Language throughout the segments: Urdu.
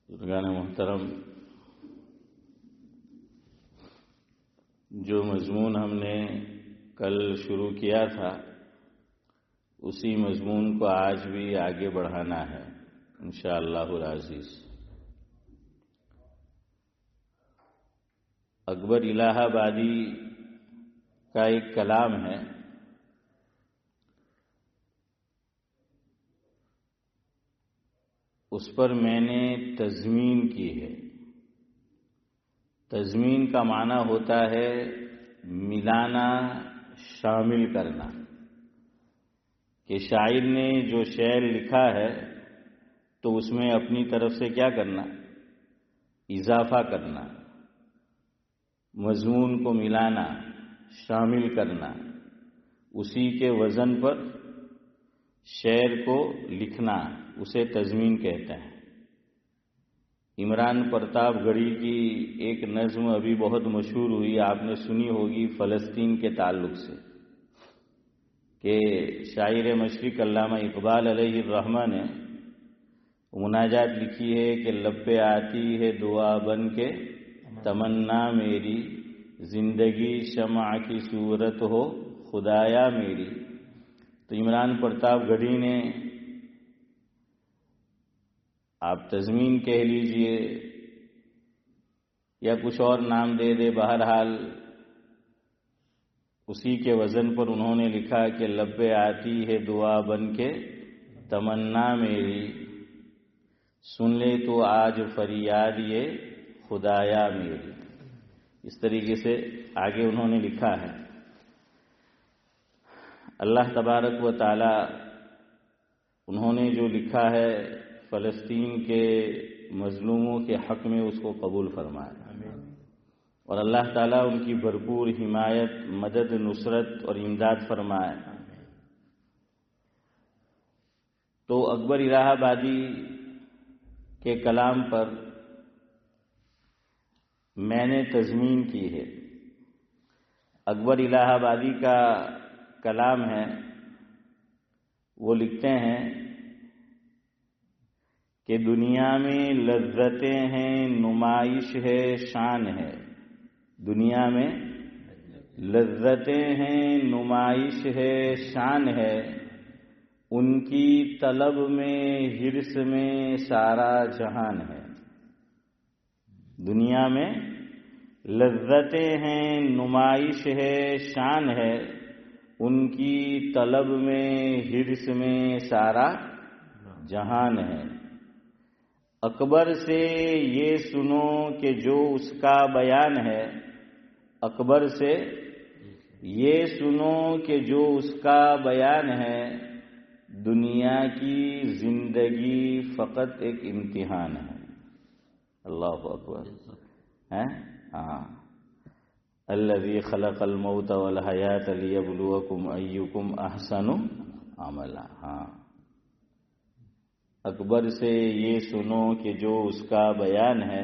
بزرگان محترم، جو مضمون ہم نے کل شروع کیا تھا اسی مضمون کو آج بھی آگے بڑھانا ہے انشاءاللہ العزیز۔ اکبر الہ آبادی کا ایک کلام ہے، اس پر میں نے تضمین کی ہے۔ تضمین کا معنی ہوتا ہے ملانا، شامل کرنا، کہ شاعر نے جو شعر لکھا ہے تو اس میں اپنی طرف سے کیا کرنا، اضافہ کرنا، مضمون کو ملانا، شامل کرنا، اسی کے وزن پر شعر کو لکھنا، اسے تضمین کہتے ہیں۔ عمران پرتاپ گڑھی کی ایک نظم ابھی بہت مشہور ہوئی، آپ نے سنی ہوگی، فلسطین کے تعلق سے، کہ شاعر مشرق علامہ اقبال علیہ الرحمہ نے مناجات لکھی ہے کہ لب پہ آتی ہے دعا بن کے تمنا میری، زندگی شمع کی صورت ہو خدایا میری۔ تو عمران پرتاپ گڑھی نے، آپ تضمین کہہ لیجئے یا کچھ اور نام دے دے، بہرحال اسی کے وزن پر انہوں نے لکھا کہ لب پہ آتی ہے دعا بن کے تمنا میری، سن لے تو آج فریاد یہ خدایا میری۔ اس طریقے سے آگے انہوں نے لکھا ہے۔ اللہ تبارک و تعالی انہوں نے جو لکھا ہے فلسطین کے مظلوموں کے حق میں اس کو قبول فرمائے، اور اللہ تعالیٰ ان کی بھرپور حمایت، مدد، نصرت اور امداد فرمائے۔ تو اکبر الہ آبادی کے کلام پر میں نے تضمین کی ہے۔ اکبر الہ آبادی کا کلام ہے، وہ لکھتے ہیں کہ دنیا میں لذتیں ہیں، نمائش ہے، شان ہے۔ دنیا میں لذتیں ہیں، نمائش ہے، شان ہے، ان کی طلب میں، حرص میں سارا جہان ہے۔ دنیا میں لذتیں ہیں، نمائش ہے، شان ہے، ان کی طلب میں، حرص میں سارا جہان ہے۔ اکبر سے یہ سنو کہ جو اس کا بیان ہے، اکبر سے یہ سنو کہ جو اس کا بیان ہے، دنیا کی زندگی فقط ایک امتحان ہے۔ اللہ اکبر ہے۔ ہاں، الذی خلق الموت والحیات لیبلوکم ایکم احسن عملا۔ ہاں، اکبر سے یہ سنو کہ جو اس کا بیان ہے،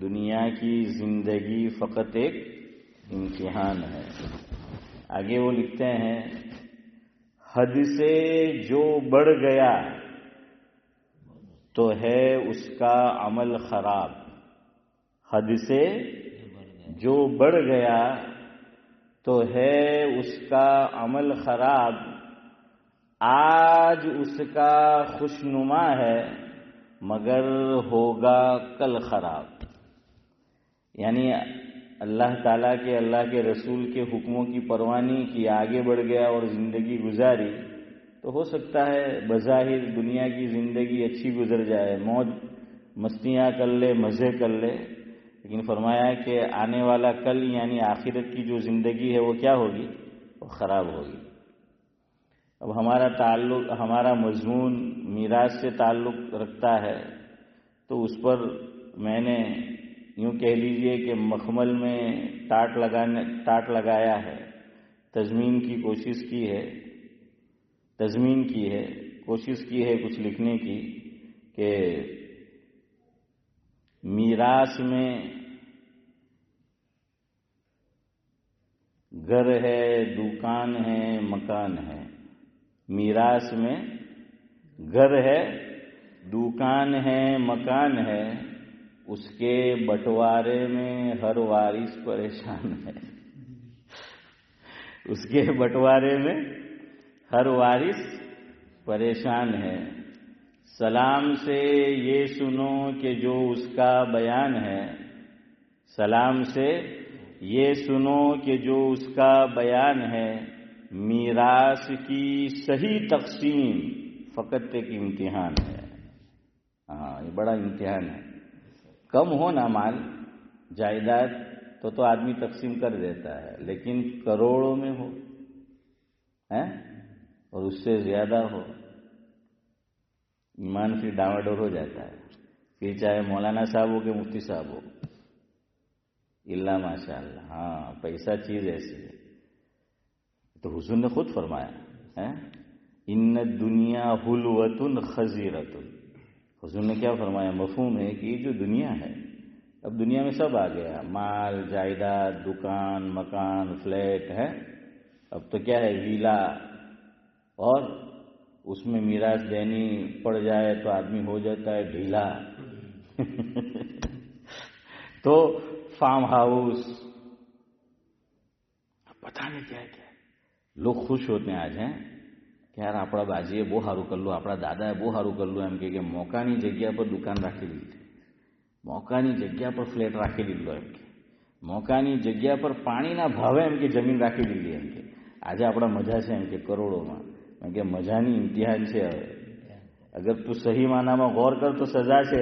دنیا کی زندگی فقط ایک امتحان ہے۔ آگے وہ لکھتے ہیں، حد سے جو بڑھ گیا تو ہے اس کا عمل خراب۔ حد سے جو بڑھ گیا تو ہے اس کا عمل خراب، آج اس کا خوشنما ہے مگر ہوگا کل خراب۔ یعنی اللہ تعالیٰ کے، اللہ کے رسول کے حکموں کی پرواہ نہیں کی، آگے بڑھ گیا اور زندگی گزاری، تو ہو سکتا ہے بظاہر دنیا کی زندگی اچھی گزر جائے، موج مستیاں کر لے، مزے کر لے، لیکن فرمایا کہ آنے والا کل یعنی آخرت کی جو زندگی ہے وہ کیا ہوگی؟ وہ خراب ہوگی۔ اب ہمارا تعلق، ہمارا مضمون میراث سے تعلق رکھتا ہے، تو اس پر میں نے یوں کہہ لیجئے کہ مخمل میں ٹاٹ لگایا ہے، تضمین کی کوشش کی ہے، کوشش کی ہے کچھ لکھنے کی، کہ میراث میں گھر ہے، دکان ہے، مکان ہے۔ میراث میں گھر ہے، دکان ہے، مکان ہے، اس کے بٹوارے میں ہر وارث پریشان ہے. اس کے بٹوارے میں ہر وارث پریشان ہے. سلام سے یہ سنو کہ جو اس کا بیان ہے، سلام سے یہ سنو کہ جو اس کا بیان ہے، میراث کی صحیح تقسیم فقط ایک امتحان ہے. ہاں، یہ بڑا امتحان ہے. کم ہو نا مال جائیداد تو آدمی تقسیم کر دیتا ہے، لیکن کروڑوں میں ہو اور اس سے زیادہ ہو، ایمان پھر ڈاواڈول ہو جاتا ہے. پھر چاہے مولانا صاحب ہو کہ مفتی صاحب ہو، اللہ ماشاء اللہ. ہاں، پیسہ چیز ایسی ہے. تو حضور نے خود فرمایا ان الدنیا حلوۃ خضرۃ. حضور نے کیا فرمایا؟ مفہوم ہے کہ یہ جو دنیا ہے، اب دنیا میں سب آ گیا، مال جائیداد، دکان مکان فلیٹ ہے. اب تو کیا ہے، ویلا، اور اس میں میراث دینی پڑ جائے تو آدمی ہو جاتا ہے ڈھیلا. تو فارم ہاؤس، پتہ نہیں کیا کیا. لوگ خوش ہوتے ہیں آج کہ یار આપણા બાજીએ બહુ સારું કરલું, આપણા દાદાએ બહુ સારું કરલું, એમ કે મોકાની જગ્યા પર દુકાન રાખી લીધી, મોકાની જગ્યા પર ફ્લેટ રાખી લીધો, એમ કે મોકાની જગ્યા પર પાણીના ભાવે એમ કે જમીન રાખી લીધી. એમ કે આજે આપણા મજા છે એમ કે કરોડોમાં. એમ કે મજાની ઇમ્તિહાન છે. હવે અગર તું સહી માનામાં ગૌર કર તો સજા છે.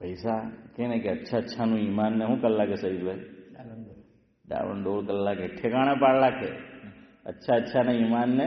પૈસા કે ને કે અચ્છાનું ઈમાનને શું કર લાગે શહીદભાઈ? ડાવણડોળ કર લાગે, ઠેકાણે પાડ લાગે. અચ્છાના ઈમાનને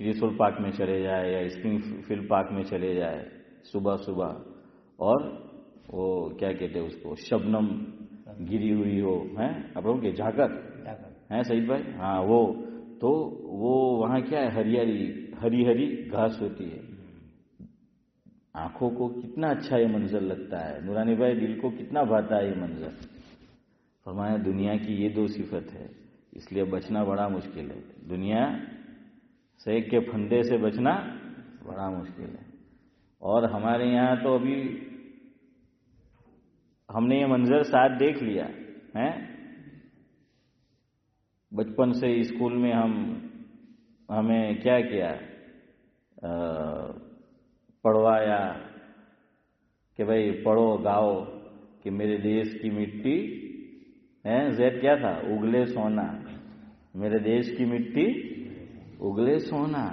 کرسول پارک میں چلے جائے یا اسپرنگ فیلڈ پارک میں چلے جائے صبح صبح، اور وہ کیا کہتے ہیں اس کو، شبنم گری ہوئی ہو، ہیں آپ لوگوں کے جھاکر ہیں سعید بھائی، ہاں وہ تو وہ وہاں کیا ہے، ہری ہری گھاس ہوتی ہے، آنکھوں کو کتنا اچھا یہ منظر لگتا ہے، نورانی بھائی دل کو کتنا بھاتا ہے یہ منظر۔ فرمایا دنیا کی یہ دو صفت ہے، اس لیے بچنا بڑا مشکل ہے، دنیا سے کے پھندے سے بچنا بڑا مشکل ہے۔ اور ہمارے یہاں تو ابھی ہم نے یہ منظر ساتھ دیکھ لیا ہے، بچپن سے اسکول میں ہمیں کیا کیا، پڑھوایا کہ بھائی پڑھو گاؤ کہ میرے دیش کی مٹی ہے، زید کیا تھا، اگلے سونا، میرے دیش کی مٹی اگلے سونا۔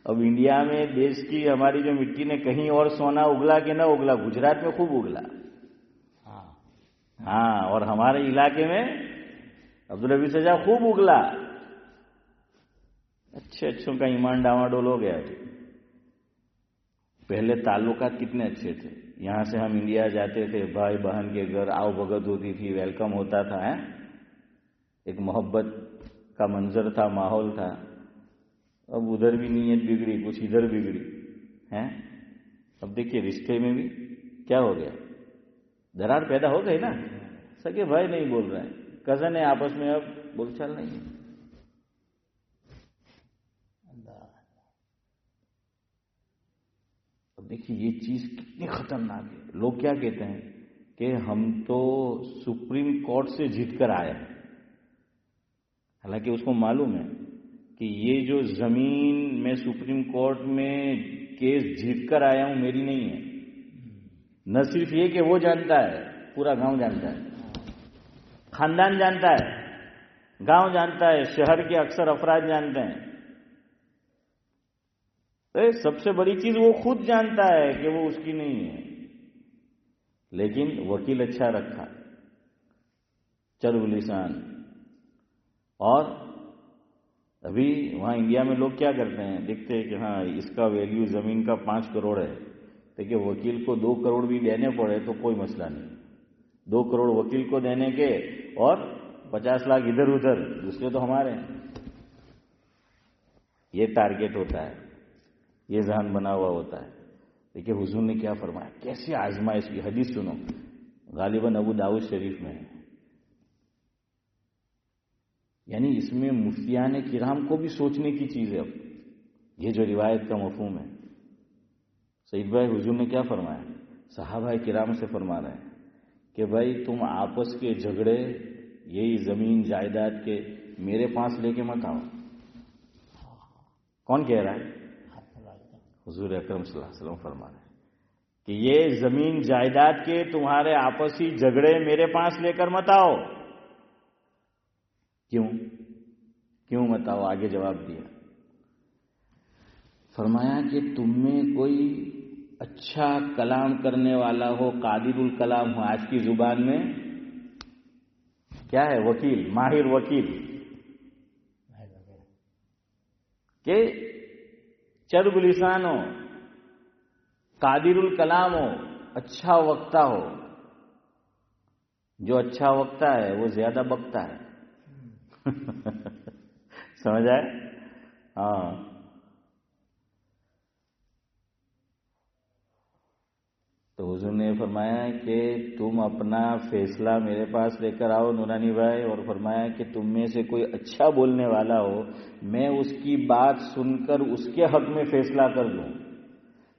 اب انڈیا میں دیش کی ہماری جو مٹی نے کہیں اور سونا اگلا کہ نہ اگلا، گجرات میں خوب اگلا، ہاں، اور ہمارے علاقے میں عبدالربی سجا خوب اگلا، اچھوں کا ایمان ڈاواڈول ہو گیا۔ پہلے تعلقات کتنے اچھے تھے، یہاں سے ہم انڈیا جاتے تھے، بھائی بہن کے گھر آؤ بھگت ہوتی تھی، ویلکم ہوتا تھا، ایک محبت کا منظر تھا، ماحول تھا۔ اب ادھر بھی نیت بگڑی، کچھ ادھر بگڑی ہے، اب دیکھیے رشتے میں بھی کیا ہو گیا، دراڑ پیدا ہو گئی نا، سگے بھائی نہیں بول رہے ہیں، کزن ہے آپس میں، اب بول چال نہیں ہے۔ اب دیکھیے یہ چیز کتنی خطرناک ہے، لوگ کیا کہتے ہیں کہ ہم تو سپریم کورٹ سے جیت کر آئے ہیں، حالانکہ اس کو معلوم ہے کہ یہ جو زمین میں سپریم کورٹ میں کیس جیت کر آیا ہوں میری نہیں ہے، نہ صرف یہ کہ وہ جانتا ہے، پورا گاؤں جانتا ہے، خاندان جانتا ہے، گاؤں جانتا ہے، شہر کے اکثر افراد جانتے ہیں، سب سے بڑی چیز وہ خود جانتا ہے کہ وہ اس کی نہیں ہے، لیکن وکیل اچھا رکھا، چرب لسان۔ اور ابھی وہاں انڈیا میں لوگ کیا کرتے ہیں، دیکھتے ہیں کہ ہاں اس کا ویلیو زمین کا 5 کروڑ ہے، دیکھیے وکیل کو 2 کروڑ بھی دینے پڑے تو کوئی مسئلہ نہیں، 2 کروڑ وکیل کو دینے کے اور 50 لاکھ ادھر ادھر، دوسرے تو ہمارے ہیں۔ یہ ٹارگیٹ ہوتا ہے، یہ ذہن بنا ہوا ہوتا ہے۔ دیکھیے حضور نے کیا فرمایا، کیسے آزمائش کی، حدیث سنو، غالباً ابو داؤد شریف میں ہے، یعنی اس میں مفتیان کرام کو بھی سوچنے کی چیز ہے۔ اب یہ جو روایت کا مفہوم ہے، سعید بھائی حضور نے کیا فرمایا، صحابہ کرام سے فرما رہے ہیں کہ بھائی تم آپس کے جھگڑے یہی زمین جائیداد کے میرے پاس لے کے مت آؤ۔ کون کہہ رہا ہے؟ حضور اکرم صلی اللہ علیہ وسلم فرما رہے ہیں کہ یہ زمین جائیداد کے تمہارے آپسی جھگڑے میرے پاس لے کر مت آؤ۔ کیوں مت آؤ؟ آگے جواب دیا، فرمایا کہ تم میں کوئی اچھا کلام کرنے والا ہو، قادر الکلام ہو، آج کی زبان میں کیا ہے، وکیل، ماہر وکیل، کہ چرب لسان ہو، قادر الکلام ہو، اچھا وقتا ہو۔ جو اچھا وقتا ہے وہ زیادہ بکتا ہے، سمجھ آئے؟ ہاں، تو حضور نے فرمایا کہ تم اپنا فیصلہ میرے پاس لے کر آؤ نورانی بھائی، اور فرمایا کہ تم میں سے کوئی اچھا بولنے والا ہو، میں اس کی بات سن کر اس کے حق میں فیصلہ کر دوں،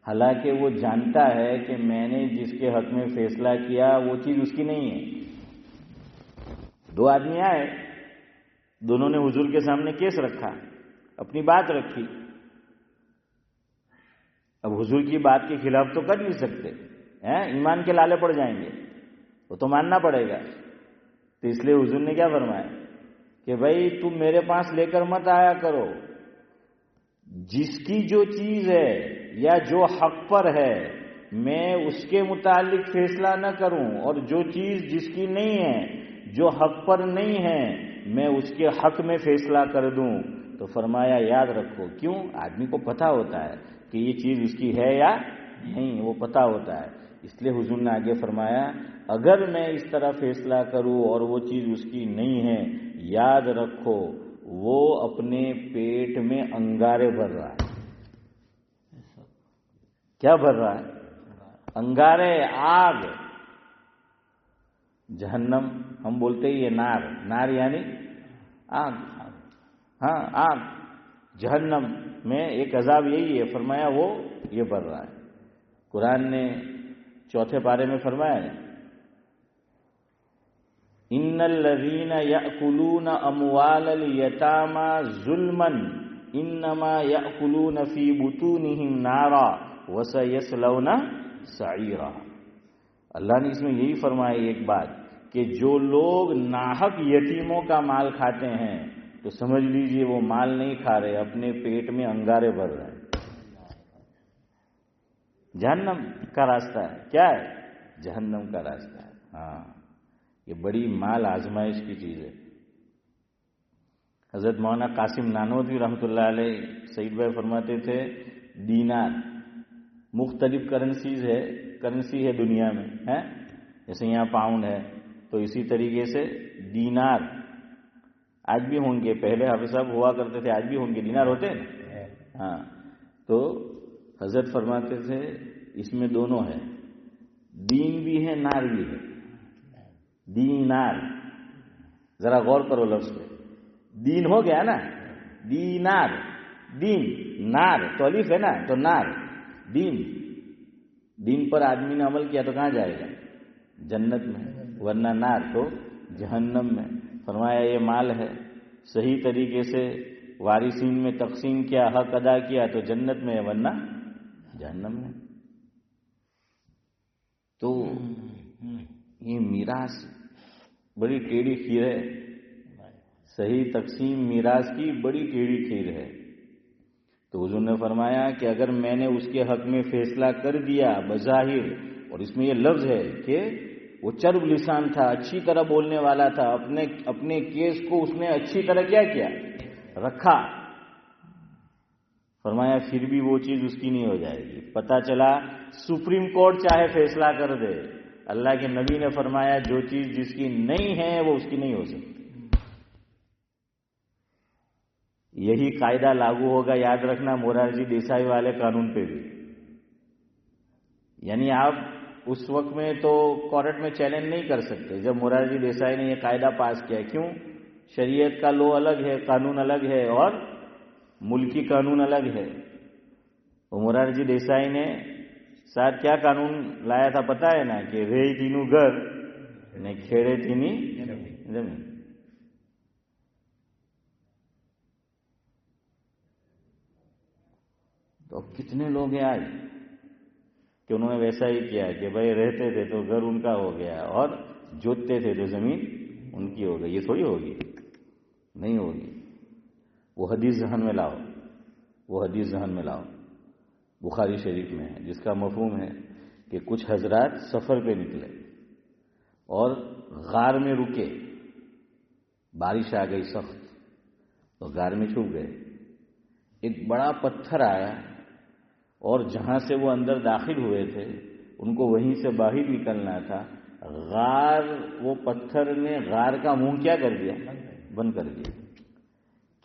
حالانکہ وہ جانتا ہے کہ میں نے جس کے حق میں فیصلہ کیا وہ چیز اس کی نہیں ہے۔ 2 آدمی آئے، دونوں نے حضور کے سامنے کیس رکھا، اپنی بات رکھی، اب حضور کی بات کے خلاف تو کر نہیں سکتے، ایمان کے لالے پڑ جائیں گے، وہ تو ماننا پڑے گا۔ تو اس لیے حضور نے کیا فرمایا کہ بھائی تم میرے پاس لے کر مت آیا کرو، جس کی جو چیز ہے یا جو حق پر ہے میں اس کے متعلق فیصلہ نہ کروں، اور جو چیز جس کی نہیں ہے، جو حق پر نہیں ہے، میں اس کے حق میں فیصلہ کر دوں۔ تو فرمایا یاد رکھو. کیوں؟ آدمی کو پتہ ہوتا ہے کہ یہ چیز اس کی ہے یا نہیں، وہ پتہ ہوتا ہے. اس لیے حضور نے آگے فرمایا اگر میں اس طرح فیصلہ کروں اور وہ چیز اس کی نہیں ہے، یاد رکھو وہ اپنے پیٹ میں انگارے بھر رہا ہے. کیا بھر رہا ہے؟ انگارے، آگ. جہنم ہم بولتے ہی یہ نار، نار یعنی آگ. ہاں آگ. جہنم میں ایک عذاب یہی ہے. فرمایا وہ یہ بھر رہا ہے. قرآن نے چوتھے پارے میں فرمایا ہے ان الذین یأکلون اموال الیتامی ظلما انما یأکلون فی بطونہم نارا وسیصلون سعیرا. اللہ نے اس میں یہی فرمایا ایک بات کہ جو لوگ ناحق یتیموں کا مال کھاتے ہیں تو سمجھ لیجئے وہ مال نہیں کھا رہے، اپنے پیٹ میں انگارے بھر رہے ہیں. جہنم کا راستہ ہے. کیا ہے؟ جہنم کا راستہ ہے. ہاں، یہ بڑی مال آزمائش کی چیز ہے. حضرت مولانا قاسم نانوتوی رحمۃ اللہ علیہ سعید بھائی فرماتے تھے دینار مختلف کرنسی ہے دنیا میں ہے، جیسے یہاں پاؤنڈ ہے تو اسی طریقے سے دینار آج بھی ہوں گے. پہلے حافظ صاحب ہوا کرتے تھے، آج بھی ہوں گے. دینار ہوتے ہیں. ہاں، تو حضرت فرماتے تھے اس میں دونوں ہے، دین بھی ہے نار بھی ہے. دینار، ذرا غور کرو لفظ پہ. دین ہو گیا نا، دینار. دین، نار تو الف ہے نا، تو نار. دین، دین پر آدمی نے عمل کیا تو کہاں جائے گا؟ جنت میں. ورنہ نار تو جہنم میں. فرمایا یہ مال ہے، صحیح طریقے سے وارثین میں تقسیم کیا، حق ادا کیا تو جنت میں ہے، ورنہ جہنم میں. تو یہ میراث بڑی ٹیڑھی کھیر ہے. صحیح تقسیم میراث کی بڑی ٹیڑھی کھیر ہے. تو حضور نے فرمایا کہ اگر میں نے اس کے حق میں فیصلہ کر دیا بظاہر، اور اس میں یہ لفظ ہے کہ وہ چرب لسان تھا، اچھی طرح بولنے والا تھا، اپنے کیس کو اس نے اچھی طرح کیا رکھا. فرمایا پھر بھی وہ چیز اس کی نہیں ہو جائے گی. پتہ چلا سپریم کورٹ چاہے فیصلہ کر دے، اللہ کے نبی نے فرمایا جو چیز جس کی نہیں ہے وہ اس کی نہیں ہو سکتی. یہی قاعدہ لاگو ہوگا، یاد رکھنا، مورارجی دیسائی والے قانون پہ بھی. یعنی آپ اس وقت میں تو کورٹ میں چیلنج نہیں کر سکتے جب مورارجی دیسائی نے یہ قاعدہ پاس کیا. کیوں؟ شریعت کا لو الگ ہے، قانون الگ ہے، اور ملکی قانون الگ ہے. وہ مورارجی دیسائی نے ساتھ کیا قانون لایا تھا پتہ ہے نا، کہ رے تینوں گھر نے کھیڑے تینی زمین. تو اب کتنے لوگ ہیں آج کہ انہوں نے ویسا ہی کیا کہ بھائی رہتے تھے تو گھر ان کا ہو گیا، اور جوتتے تھے تو زمین ان کی ہو گئی. یہ تھوڑی ہوگی، نہیں ہوگی. وہ حدیث ذہن میں لاؤ، وہ حدیث ذہن میں لاؤ. بخاری شریف میں ہے، جس کا مفہوم ہے کہ کچھ حضرات سفر پہ نکلے اور غار میں رکے. بارش آ گئی سخت تو غار میں چھپ گئے. ایک بڑا پتھر آیا اور جہاں سے وہ اندر داخل ہوئے تھے ان کو وہیں سے باہر نکلنا تھا. غار، وہ پتھر نے غار کا منہ کیا کر دیا؟ بند کر دیا.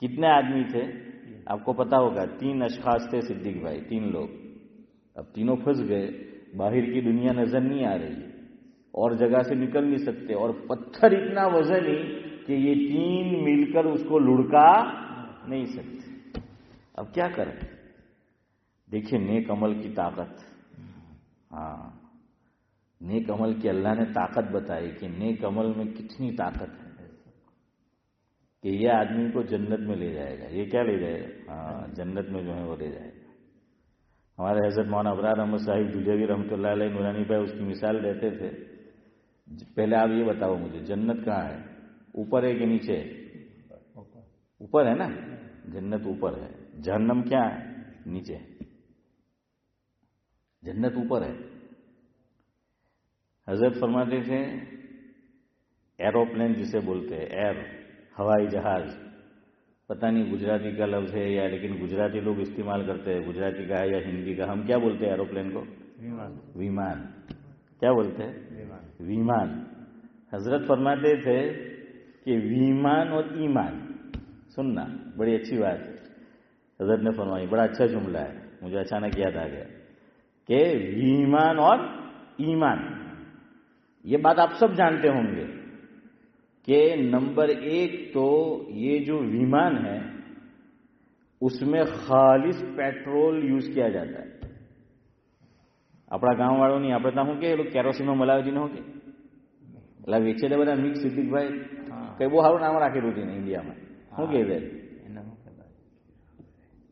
کتنے آدمی تھے آپ کو پتا ہوگا؟ 3 اشخاص تھے صدیق بھائی، 3 لوگ. اب تینوں پھنس گئے، باہر کی دنیا نظر نہیں آ رہی اور جگہ سے نکل نہیں سکتے، اور پتھر اتنا وزنی کہ یہ 3 مل کر اس کو لڑکا نہیں سکتے. اب کیا کریں؟ دیکھیے نیک عمل کی طاقت. ہاں، نیک عمل کی اللہ نے طاقت بتائی کہ نیک عمل میں کتنی طاقت ہے کہ یہ آدمی کو جنت میں لے جائے گا. یہ کیا لے جائے گا؟ ہاں، جنت میں جو ہے وہ لے جائے گا. ہمارے حضرت مولانا ابرار احمد صاحب دجوی رحمۃ اللہ علیہ نورانی بھائی اس کی مثال دیتے تھے. پہلے آپ یہ بتاؤ مجھے، جنت کہاں ہے؟ اوپر ہے کہ نیچے؟ اوپر ہے نا. جنت اوپر ہے، جہنم کیا ہے؟ نیچے. جنت اوپر ہے. حضرت فرماتے تھے ایروپلین جسے بولتے ہیں، ایئر، ہوائی جہاز، پتہ نہیں گجراتی کا لفظ ہے یا، لیکن گجراتی لوگ استعمال کرتے ہیں، گجراتی کا ہے یا ہندی کا. ہم کیا بولتے ہیں ایروپلین کو؟ ویمان. کیا بولتے ہیں؟ ویمان. حضرت فرماتے تھے کہ ویمان اور ایمان، سننا بڑی اچھی بات ہے، حضرت نے فرمائی، بڑا اچھا جملہ ہے، مجھے اچانک یاد آ گیا کہ ویمان اور ایمان. یہ بات آپ سب جانتے ہوں گے کہ نمبر ایک تو یہ جو ویمان ہے اس میں خالص پیٹرول یوز کیا جاتا ہے. આપણા ગામવાળોની આપણે ત્યાં શું કે એ કેરોસીનનો મલાવજી ન કે એટલે વેચે બધા મિક્સ સિદ્દીકભાઈ કઈ બહુ સારું નામ રાખેલું હતું ઇન્ડિયામાં, શું કહે છે?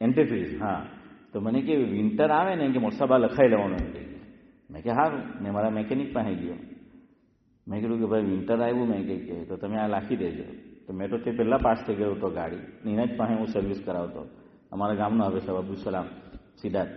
એન્ટીફ્રીઝ. હા, તો મને કે વિન્ટર આવે ને કે મોસાબા લખાઈ લેવાનું એમ કે. મેં કે હા, મેં મારા મેકેનિક પાસે ગયો, મેં કીધું કે ભાઈ વિન્ટર આવ્યું, મેં કે તો તમે આ લખી દેજો. તો મેં તો તે પહેલાં પાસ થઈ ગયો હતો ગાડી, એના જ પાસે હું સર્વિસ કરાવતો. અમારા ગામનો હવે સાહેબ અબ્દુલ સલામ સિદ્ધાર્થ,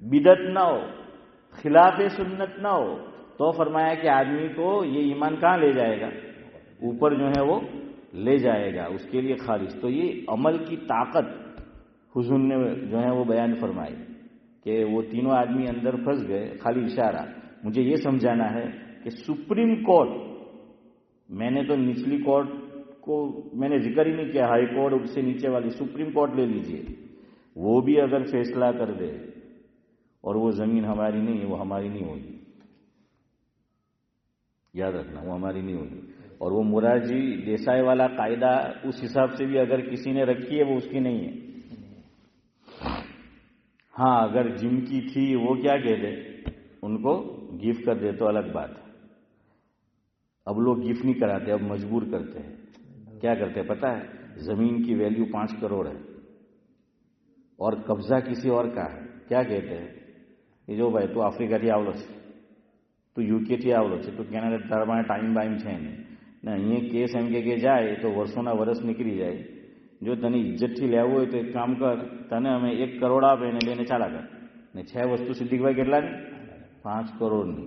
بدعت نہ ہو، خلاف سنت نہ ہو، تو فرمایا کہ آدمی کو یہ ایمان کہاں لے جائے گا؟ اوپر جو ہے وہ لے جائے گا، اس کے لیے خالص۔ تو یہ عمل کی طاقت حضور نے جو ہے وہ بیان فرمائی کہ وہ تینوں آدمی اندر پھنس گئے، خالی اشارہ۔ مجھے یہ سمجھانا ہے کہ سپریم کورٹ، میں نے تو نچلی کورٹ کو میں نے ذکر ہی نہیں کیا، ہائی کورٹ اس سے نیچے والی سپریم کورٹ لے لیجئے، وہ بھی اگر فیصلہ کر دے اور وہ زمین ہماری نہیں ہے، وہ ہماری نہیں ہوگی، یاد رکھنا، وہ ہماری نہیں ہوگی۔ اور وہ موراجی دیسائی والا قاعدہ اس حساب سے بھی اگر کسی نے رکھی ہے وہ اس کی نہیں ہے۔ ہاں اگر جن کی تھی وہ کیا کہتے، ان کو گفٹ کر دے تو الگ بات ہے۔ اب لوگ گفٹ نہیں کراتے، اب مجبور کرتے ہیں۔ کیا کرتے ہیں پتہ ہے؟ زمین کی ویلیو 5 کروڑ ہے اور قبضہ کسی اور کا ہے، کیا کہتے ہیں؟ یہ جو بھائی تو افریقہ تھی آولو سے، تو یو کے تھی آولو سے، تو کینیڈا دربار ٹائم بائم છે ને અહીંયા કેસ એમ કે જાય તો વર્ષોના વર્ષ નીકળી જાય। જો તને ઇજ્જતથી લેવું હોય તો એક કામ કર, તને અમે 1 કરોડ આપે ને લઈને ચાલા કર ને 6 વસ્તુ સિદ્દીકભાઈ કેટલાની? 5 કરોડની।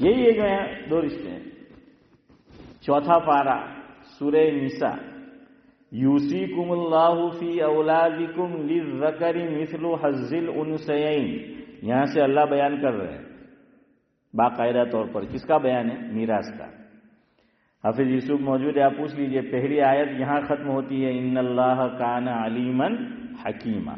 یہی ایک ہے، دو رشتے ہیں۔ چوتھا پارہ سورہ نساء، یوصیکم اللہ فی اولادکم للذکر مثل حظ الانثیین، یہاں سے اللہ بیان کر رہے ہیں باقاعدہ طور پر، کس کا بیان ہے؟ میراث کا۔ حافظ یوسف موجود ہے، آپ پوچھ لیجئے، پہلی آیت یہاں ختم ہوتی ہے ان اللہ کان علیما حکیما،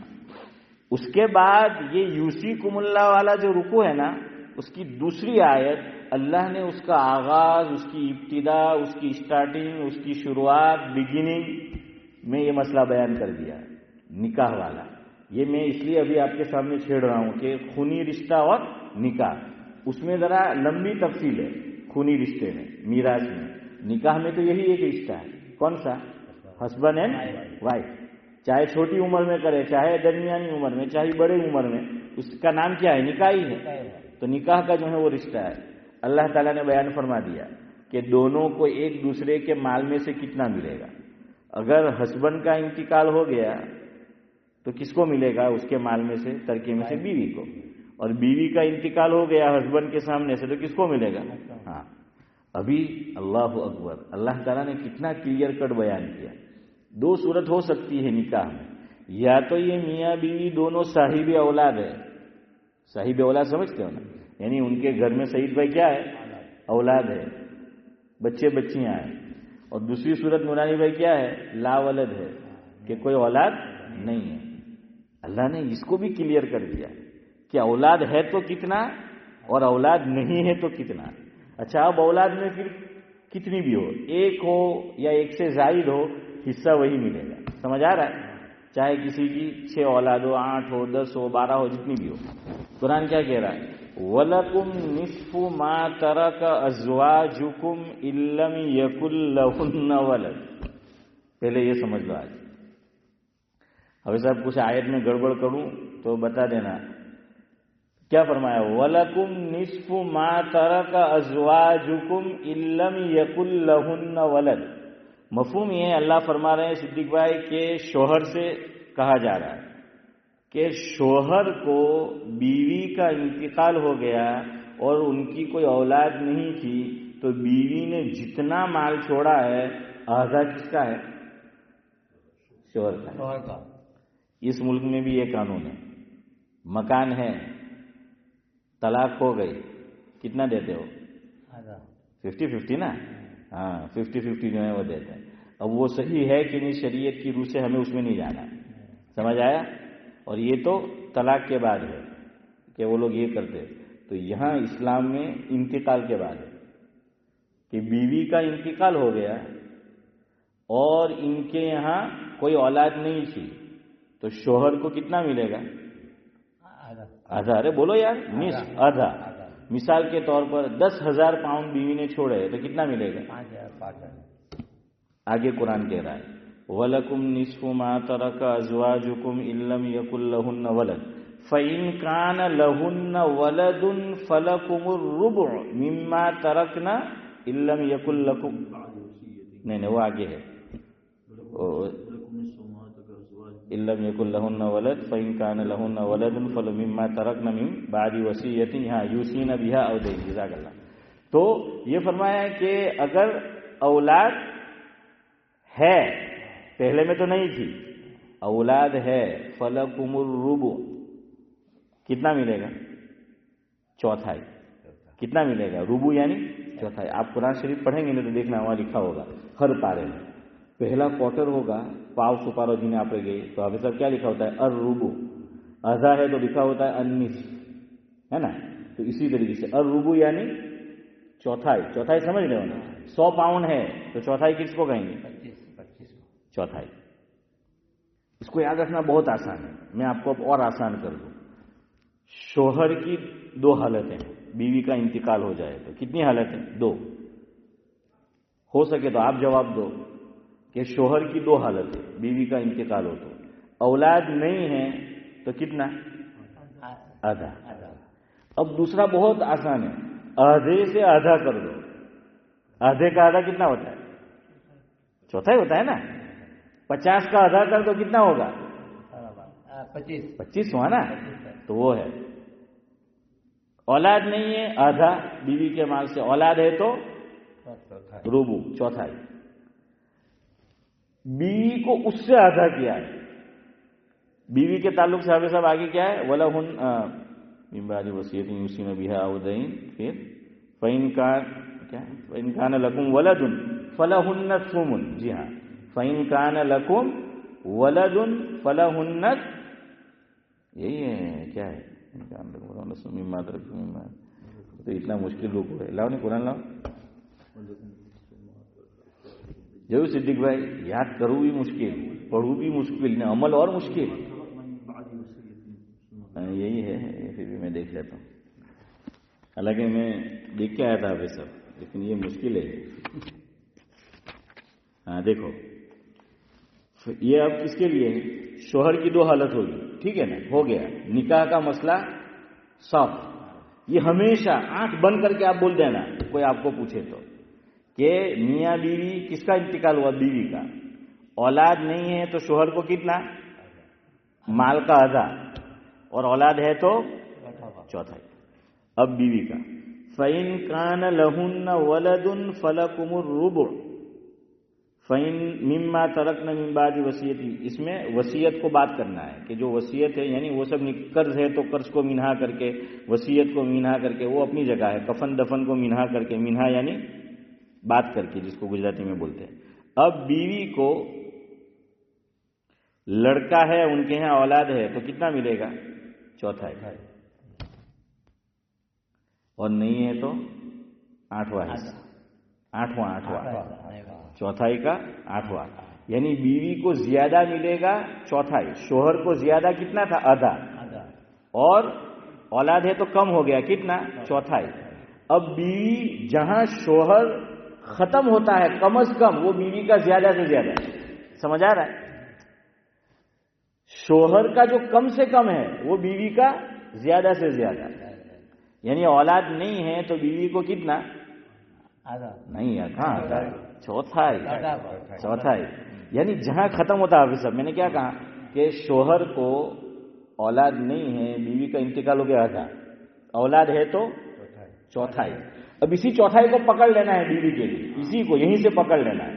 اس کے بعد یہ یوصیکم اللہ والا جو رکوع ہے نا، اس کی دوسری آیت اللہ نے اس کا آغاز، اس کی ابتدا، اس کی سٹارٹنگ، اس کی شروعات، بگننگ میں یہ مسئلہ بیان کر دیا ہے، نکاح والا۔ یہ میں اس لیے ابھی آپ کے سامنے چھیڑ رہا ہوں کہ خونی رشتہ اور نکاح، اس میں ذرا لمبی تفصیل ہے، خونی رشتے میں، میراث میں۔ نکاح میں تو یہی ایک رشتہ ہے، کون سا؟ ہسبینڈ اینڈ وائف، چاہے چھوٹی عمر میں کرے، چاہے درمیانی عمر میں، چاہے بڑے عمر میں، اس کا نام کیا ہے؟ نکاح ہی ہے۔ تو نکاح کا جو ہے وہ رشتہ ہے۔ اللہ تعالیٰ نے بیان فرما دیا کہ دونوں کو ایک دوسرے کے مال میں سے کتنا ملے گا۔ اگر ہسبینڈ کا انتقال ہو گیا تو کس کو ملے گا اس کے مال میں سے؟ ترکے میں سے بیوی کو، اور بیوی کا انتقال ہو گیا ہسبینڈ کے سامنے سے تو کس کو ملے گا؟ ہاں، ابھی اللہ اکبر، اللہ تعالیٰ نے کتنا کلیئر کٹ بیان کیا۔ دو صورت ہو سکتی ہے نکاح میں، یا تو یہ میاں بیوی دونوں صاحب اولاد ہے، صاحب اولاد سمجھتے ہو نا، یعنی ان کے گھر میں سعید بھائی کیا ہے؟ اولاد ہے، بچے بچیاں ہیں۔ اور دوسری صورت نورانی بھائی کیا ہے؟ لا ولد ہے، کہ کوئی اولاد نہیں ہے۔ اللہ نے اس کو بھی کلیئر کر دیا کہ اولاد ہے تو کتنا اور اولاد نہیں ہے تو کتنا۔ اچھا، اب اولاد میں پھر کتنی بھی ہو، ایک ہو یا ایک سے زائد ہو، حصہ وہی ملے گا۔ سمجھ آ رہا ہے؟ چاہے کسی کی 6 اولاد ہو، 8 ہو، 10 ہو، 12 ہو، جتنی بھی ہو۔ قرآن کیا کہہ رہا ہے؟ وَلَكُمْ نِصْفُ مَا تَرَكَ أَزْوَاجُكُمْ إِن لَّمْ يَكُن لَّهُنَّ وَلَدٌ۔ پہلے یہ سمجھ لو۔ آج ابھی صاحب کچھ آیت میں گڑبڑ کروں تو بتا دینا۔ کیا فرمایا؟ وَلَكُمْ نِصْفُ مَا تَرَكَ أَزْوَاجُكُمْ إِن لَّمْ يَكُن لَّهُنَّ وَلَدٌ۔ مفہوم یہ ہے، اللہ فرما رہے ہیں صدیق بھائی کہ شوہر سے کہا جا رہا ہے کہ شوہر کو بیوی کا انتقال ہو گیا اور ان کی کوئی اولاد نہیں تھی تو بیوی نے جتنا مال چھوڑا ہے آدھا کس کا ہے؟ شوہر کا۔ اس ملک میں بھی یہ قانون ہے، مکان ہے، طلاق ہو گئی، کتنا دیتے ہو؟ 50-50 نا؟ ہاں، 50-50 جو ہے وہ دیتے ہیں۔ اب وہ صحیح ہے کہ نہیں شریعت کی روح سے ہمیں اس میں نہیں جانا، سمجھ آیا؟ اور یہ تو طلاق کے بعد ہے کہ وہ لوگ یہ کرتے، تو یہاں اسلام میں انتقال کے بعد ہے کہ بیوی کا انتقال ہو گیا اور ان کے یہاں کوئی اولاد نہیں تھی تو شوہر کو کتنا ملے گا؟ آدھا۔ ارے بولو یار، نصف، آدھا۔ مثال کے طور پر 10,000 پاؤنڈ بیوی نے چھوڑے تو کتنا ملے گا؟ 5,000۔ آگے قرآن کہہ رہا ہے وَلَكُمْ نِصْفُ مَا تَرَكَ أَزْوَاجُكُمْ إِن لَّمْ يَكُن لَّهُنَّ وَلَدٌ فَإِن كَانَ لَهُنَّ وَلَدٌ فَلَكُمُ الرُّبُعُ مِمَّا تَرَكْنَ إِن لَّمْ يَكُن لَّكُمْ، نہیں وہ آگے ہے، إِن لَّمْ يَكُن لَّهُنَّ وَلَدٌ فَإِن كَانَ لَهُنَّ وَلَدٌ فَمِمَّا تَرَكْنَ مِن بَعْدِ وَصِيَّةٍ يُوصِينَ بِهَا أَوْ دَيْنٍ۔ جزاک اللہ۔ تو یہ فرمایا کہ اگر اولاد ہے، پہلے میں تو نہیں تھی، اولاد ہے، فَلَكُمُ الرُّبُعُ، کتنا ملے گا؟ چوتھائی۔ کتنا ملے گا؟ ربع یعنی چوتھائی۔ آپ قرآن شریف پڑھیں گے نا تو دیکھنا وہاں لکھا ہوگا ہر پارے میں، پہلا کوارٹر ہوگا، پاؤ سپارو جنہیں آپ گئے تو ابھی سب کیا لکھا ہوتا ہے؟ الربع۔ آدھا ہے تو لکھا ہوتا ہے النصف، ہے نا؟ تو اسی طریقے سے الربع یعنی چوتھائی۔ چوتھائی سمجھ رہے ہو نا؟ 100 پاؤنڈ ہے تو چوتھائی کس کو کہیں گے؟ 25 چوتھائی۔ اس کو یاد رکھنا بہت آسان ہے، میں آپ کو اب اور آسان کر دوں۔ شوہر کی 2 حالتیں، بیوی کا انتقال ہو جائے تو کتنی حالتیں؟ 2۔ ہو سکے تو آپ جواب دو کہ شوہر کی 2 حالتیں، بیوی کا انتقال ہو تو اولاد نہیں ہے تو کتنا؟ آدھا۔ اب دوسرا بہت آسان ہے، آدھے سے آدھا کر دو۔ آدھے کا آدھا کتنا ہوتا ہے؟ چوتھائی ہوتا ہے نا؟ 50 کا آدھا کر دو کتنا ہوگا؟ 25 ہوا نا؟ تو وہ ہے اولاد نہیں ہے آدھا بیوی کے مال سے، اولاد ہے تو ربع چوتھائی. بیوی کو اس سے آدھا کیا ہے. بیوی کے تعلق سے حافظ صاحب آگے کیا ہے؟ وَلَهُنَّ مِن بَعْدِ وَصِيَّةٍ يُوصِينَ بِهَا أَوْ دَيْنٍ، پھر فَإِن كَانَ لَكُمْ وَلَدٌ فَلَهُنَّ الثُّمُنُ. جی ہاں، فَإِن كَانَ لَكُمْ وَلَدٌ فَلَهُنَّ، یہی ہے کیا ہے؟ تو اتنا مشکل رکو ہے. لاؤ نہیں قرآن لاؤ. ضرور صدیق بھائی، یاد کرو بھی مشکل، پڑھو بھی مشکل، عمل اور مشکل. یہی ہے، پھر بھی میں دیکھ لیتا ہوں. حالانکہ میں دیکھ کے آیا تھا آپ سب، لیکن یہ مشکل ہے. ہاں دیکھو، یہ اب کس کے لیے ہے؟ شوہر کی دو حالت ہوگی، ٹھیک ہے نا، ہو گیا نکاح کا مسئلہ صاف. یہ ہمیشہ آنکھ بند کر کے آپ بول دینا، کوئی آپ کو پوچھے تو، کہ میاں بیوی کس کا انتقال ہوا؟ بیوی کا. اولاد نہیں ہے تو شوہر کو کتنا؟ مال کا آدھا، اور اولاد ہے تو چوتھائی. اب بیوی کا فَإِن كَانَ لَهُنَّ وَلَدٌ فَلَكُمُ الرُّبُعُ فَإِن مِمَّا تَرَكْنَ مِن بَعْدِ وَصِيَّةٍ. اس میں وصیت کو بات کرنا ہے کہ جو وصیت ہے، یعنی وہ سب قرض ہے تو قرض کو منہا کر کے، وصیت کو منہا کر کے، وہ اپنی جگہ ہے. کفن دفن کو منہا کر کے، منہا یعنی بات کر کے، جس کو گجراتی میں بولتے ہیں. اب بیوی کو لڑکا ہے، ان کے یہاں اولاد ہے تو کتنا ملے گا؟ چوتھائی. اور نہیں ہے تو آٹھواں حصہ، آٹھواں چوتھائی کا آٹھواں. یعنی بیوی کو زیادہ ملے گا چوتھائی، شوہر کو زیادہ کتنا تھا؟ آدھا. اور اولاد ہے تو کم ہو گیا، کتنا؟ چوتھائی. اب بیوی جہاں شوہر ختم ہوتا ہے کم از کم، وہ بیوی کا زیادہ سے زیادہ. سمجھ آ رہا ہے؟ شوہر کا جو کم سے کم ہے وہ بیوی کا زیادہ سے زیادہ. یعنی اولاد نہیں ہے تو بیوی کو کتنا؟ نہیں ہے، کہاں آتا ہے؟ چوتھائی. یعنی جہاں ختم ہوتا ہے. صاحب میں نے کیا کہا کہ شوہر کو اولاد نہیں ہے، بیوی کا انتقال ہو گیا آدھا، اولاد ہے تو چوتھائی. اب اسی چوتھائی کو پکڑ لینا ہے بیوی کے لیے، اسی کو یہیں سے پکڑ لینا ہے.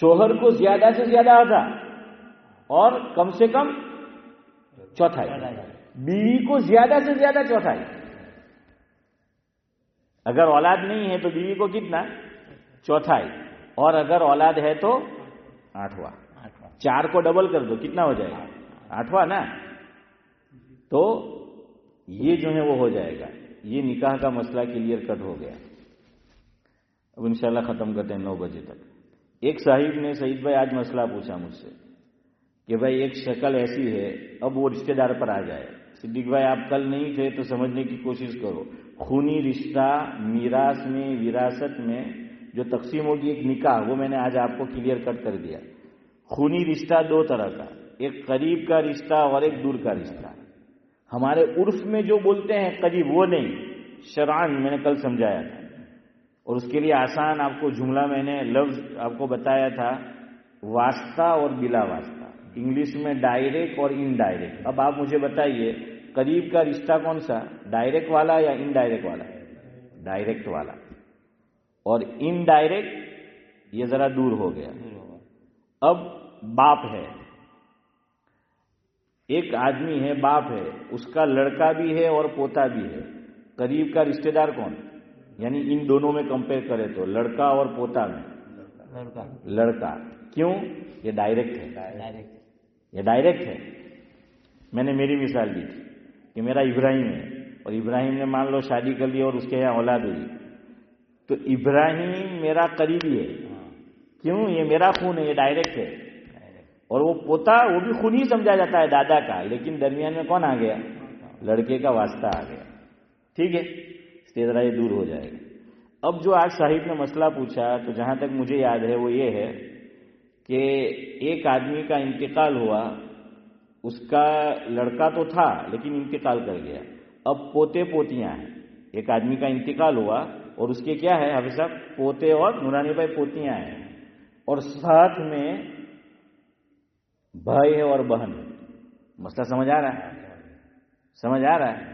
شوہر کو زیادہ سے زیادہ آدھا اور کم سے کم چوتھائی. بیوی کو زیادہ سے زیادہ چوتھائی. اگر اولاد نہیں ہے تو بیوی کو کتنا؟ چوتھائی. اور اگر اولاد ہے تو آٹھواں. چار کو ڈبل کر دو، کتنا ہو جائے گا؟ آٹھواں نا. تو یہ جو ہے وہ ہو جائے گا. یہ نکاح کا مسئلہ کلیئر کٹ ہو گیا. اب انشاءاللہ ختم کرتے ہیں 9 بجے تک. ایک صاحب نے سعید بھائی آج مسئلہ پوچھا مجھ سے کہ بھائی ایک شکل ایسی ہے، اب وہ رشتہ دار پر آ جائے. صدیق بھائی آپ کل نہیں تھے تو سمجھنے کی کوشش کرو. خونی رشتہ میراث میں، وراثت میں جو تقسیم ہوگی ایک نکاح، وہ میں نے آج آپ کو کلیئر کٹ کر دیا. خونی رشتہ دو طرح کا، ایک قریب کا رشتہ اور ایک دور کا رشتہ. ہمارے عرف میں جو بولتے ہیں قریب، وہ نہیں، شرعاً میں نے کل سمجھایا تھا. اور اس کے لیے آسان آپ کو جملہ میں نے لفظ آپ کو بتایا تھا، واسطہ اور بلا واسطہ. انگلش میں ڈائریکٹ اور ان ڈائریکٹ. اب آپ مجھے بتائیے قریب کا رشتہ کون سا، ڈائریکٹ والا یا ان ڈائریکٹ والا؟ ڈائریکٹ والا. اور ان ڈائریکٹ یہ ذرا دور ہو گیا. اب باپ ہے، ایک آدمی ہے، باپ ہے، اس کا لڑکا بھی ہے اور پوتا بھی ہے. قریب کا رشتہ دار کون؟ یعنی ان دونوں میں کمپیئر کرے تو لڑکا اور پوتا میں لڑکا. کیوں؟ یہ ڈائریکٹ ہے. یہ ڈائریکٹ ہے. میں نے میری مثال دی تھی کہ میرا ابراہیم ہے اور ابراہیم نے مان لو شادی کر لی اور اس کے یہاں اولاد ہوئی، تو ابراہیم میرا قریبی ہے. کیوں؟ یہ میرا خون ہے، یہ ڈائریکٹ ہے. اور وہ پوتا، وہ بھی خون ہی سمجھا جاتا ہے دادا کا، لیکن درمیان میں کون آ گیا؟ لڑکے کا واسطہ آ گیا. ٹھیک ہے، اس سے ذرا یہ دور ہو جائے گا. اب جو آج صاحب نے مسئلہ پوچھا، تو جہاں تک مجھے یاد ہے وہ یہ ہے کہ ایک آدمی کا انتقال ہوا، اس کا لڑکا تو تھا لیکن انتقال کر گیا. اب پوتے پوتیاں ہیں. ایک آدمی کا انتقال ہوا اور اس کے کیا ہے حافظ صاحب؟ پوتے اور نورانی بھائی پوتیاں ہیں. اور ساتھ میں بھائی ہے اور بہن ہے. مسئلہ سمجھ آ رہا ہے؟ سمجھ آ رہا ہے؟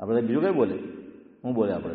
આપણે બીજું કઈ બોલે? હું બોલે આપણે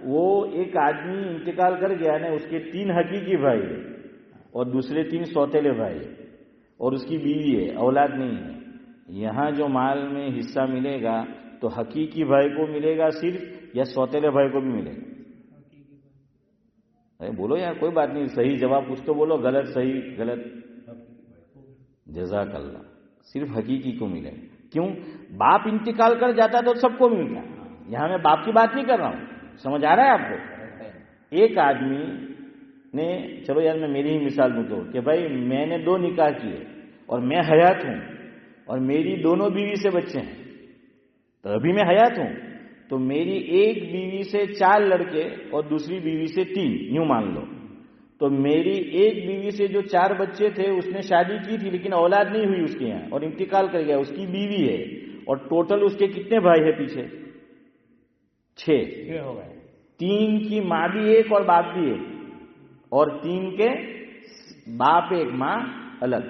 وہ ایک آدمی انتقال کر گیا نا، اس کے 3 حقیقی بھائی ہے اور دوسرے 3 سوتیلے بھائی ہے اور اس کی بیوی ہے، اولاد نہیں ہے. یہاں جو مال میں حصہ ملے گا تو حقیقی بھائی کو ملے گا صرف یا سوتیلے بھائی کو بھی ملے گا؟ بولو یار، کوئی بات نہیں، صحیح جواب کچھ تو بولو، غلط صحیح غلط. جزاک اللہ. صرف حقیقی کو ملے گا. کیوں؟ باپ انتقال کر جاتا تو سب کو ملتا. یہاں میں باپ کی بات نہیں کر رہا ہوں، سمجھ آ رہا ہے آپ کو؟ ایک آدمی نے، چلو یار میں میری ہی مثال دوں تو، کہ بھائی میں نے 2 نکاح کیے اور میں حیات ہوں اور میری دونوں بیوی سے بچے ہیں، تو ابھی میں حیات ہوں، تو میری ایک بیوی سے 4 لڑکے اور دوسری بیوی سے 3، یوں مان لو. تو میری ایک بیوی سے جو 4 بچے تھے اس نے شادی کی تھی لیکن اولاد نہیں ہوئی اس کے یہاں اور انتقال کر گیا، اس کی بیوی ہے، اور ٹوٹل اس کے کتنے بھائی ہیں پیچھے؟ 6 ہو گئے. 3 کی ماں بھی ایک اور باپ بھی ایک، اور 3 کے باپ ایک ماں الگ.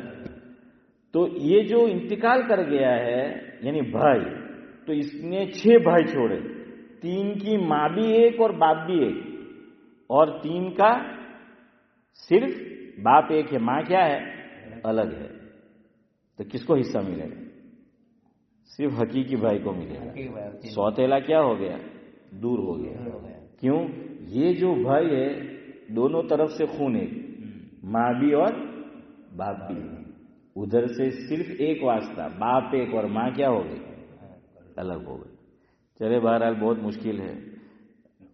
تو یہ جو انتقال کر گیا ہے یعنی بھائی، تو اس نے 6 بھائی چھوڑے، 3 کی ماں بھی ایک اور باپ بھی ایک، اور 3 کا صرف باپ ایک ہے، ماں کیا ہے؟ الگ ہے. تو کس کو حصہ ملے گا؟ صرف حقیقی بھائی کو ملے گا. سوتیلا کیا ہو گیا؟ دور ہو گیا. کیوں؟ یہ جو بھائی ہے دونوں طرف سے خون ایک، ماں بھی اور باپ بھی. ادھر سے صرف ایک واسطہ، باپ ایک اور ماں کیا ہو گئی؟ الگ ہو گئی. چلے بہرحال بہت مشکل ہے،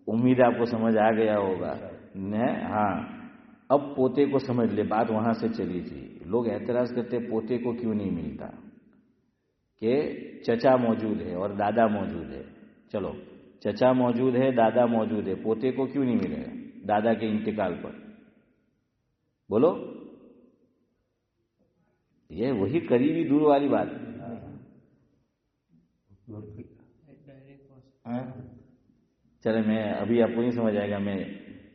امید آپ کو سمجھ آ گیا ہوگا. ہاں اب پوتے کو سمجھ لے، بات وہاں سے چلی تھی. لوگ اعتراض کرتے پوتے کو کیوں نہیں ملتا، کہ چچا موجود ہے اور دادا موجود ہے. چلو چچا موجود ہے، دادا موجود ہے، پوتے کو کیوں نہیں ملے گا دادا کے انتقال پر؟ بولو. یہ وہی قریبی دور والی بات. چلے میں ابھی آپ کو نہیں سمجھ آئے گا. میں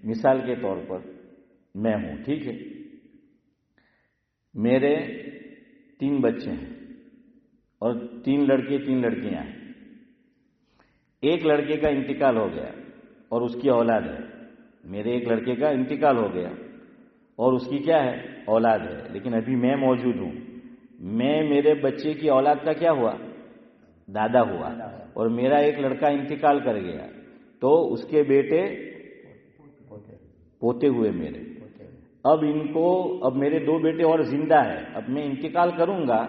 مثال کے طور پر میں ہوں، ٹھیک ہے، میرے 3 بچے ہیں اور 3 لڑکے 3 لڑکیاں ہیں. ایک لڑکے کا انتقال ہو گیا اور اس کی اولاد ہے. میرے ایک لڑکے کا انتقال ہو گیا اور اس کی کیا ہے؟ اولاد ہے. لیکن ابھی میں موجود ہوں. میں میرے بچے کی اولاد کا کیا ہوا؟ دادا ہوا. اور میرا ایک لڑکا انتقال کر گیا تو اس کے بیٹے پوتے ہوئے میرے. اب میرے 2 بیٹے اور زندہ ہے. اب میں انتقال کروں گا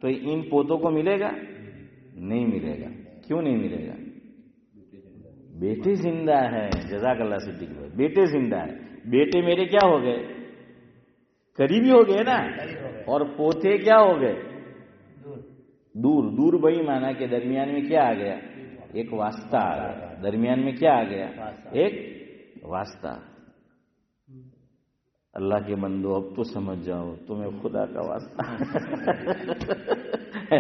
تو ان پوتوں کو ملے گا؟ نہیں ملے گا. کیوں نہیں ملے گا؟ بیٹے زندہ ہیں. جزاک اللہ صدیق بھائی، بیٹے زندہ ہیں. بیٹے میرے کیا ہو گئے؟ قریبی ہو گئے نا. اور پوتے کیا ہو گئے؟ دور. دور بھائی مانا کہ درمیان میں کیا آ گیا؟ ایک واسطہ آ گیا. درمیان میں کیا آ گیا؟ ایک واسطہ. اللہ کے بندو اب تو سمجھ جاؤ، تمہیں خدا کا واسطہ.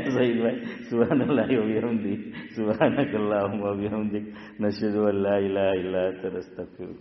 صحیح بھائی. سبحان اللہ و بحمدہ، سبحانک اللہم و بحمدک، نشہد ان لا الہ الا انت، نستغفرک.